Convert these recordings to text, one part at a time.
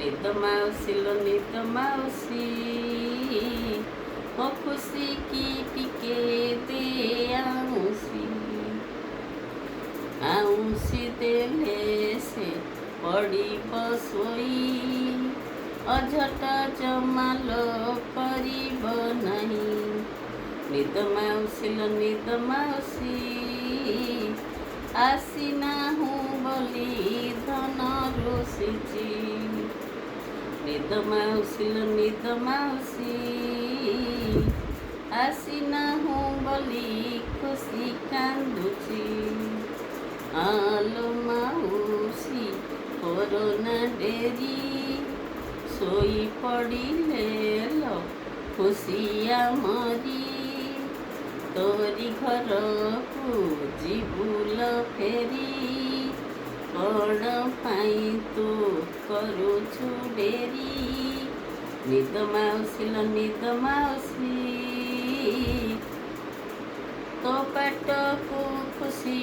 ନିଦ ମାଉସୀ ଲୋ ନିଦ ମାଉସୀ, ମୋ ଖୁସି କି ଟିକେ ଦେ ଆଉଁସି। ଆଉଁସି ଦେଲେ ସେ ପଡ଼ିବ ଶୋଇ, ଅଝଟ ଜମାଲୋ କରିବ ନାହିଁ। ନିଦ ମାଉସୀ ଲୋ ନିଦ ମାଉସୀ, ଆସିନାହୁଁ ବୋଲି ଧନ ରୁଷିଛି। ନିଦ ମାଉସୀ ଲୋ ନିଦ ମାଉସୀ, ଆସିନାହୁଁ ବୋଲି ଖୁସି କାନ୍ଦୁଛି। ଆଲୋ ମାଉସୀ କରୋନା ଡେରି, ଶୋଇ ପଡ଼ିଲେ ଲୋ ଖୁସି ଆମରି। ତୋରି ଘରକୁ ଯିବୁ ଲୋ ଫେରି, କ'ଣ ପାଇଁ ତୁ କରୁଛୁ ଡେରି। ନିଦ ମାଉସୀ ଲୋ ନିଦ ମାଉସୀ, ତୋ ପାଟକୁ ଖୁସି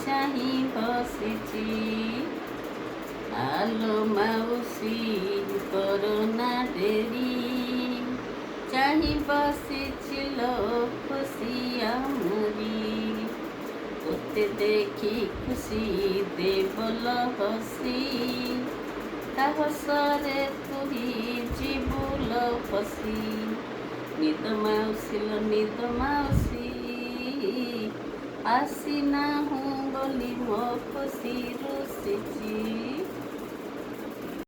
ଚାହିଁ ବସିଛି। ଆଲୋ ମାଉସୀ କରୋନା ଡେରି, ଚାହିଁ ବସିଛି ଲୋ ଖୁସି ଆମରି। ତୋତେ ଦେଖି ଖୁସି ଦେବ ଲୋ ହସି, ତା ହସରେ ତୁହି ଯିବୁ ଲୋ ଫସି। ନିଦ ମାଉସୀ ଲୋ ନିଦ ମାଉସୀ, ଆସିନାହୁଁ ବୋଲି ମୋ ଖୁସି ରୁଷିଛି।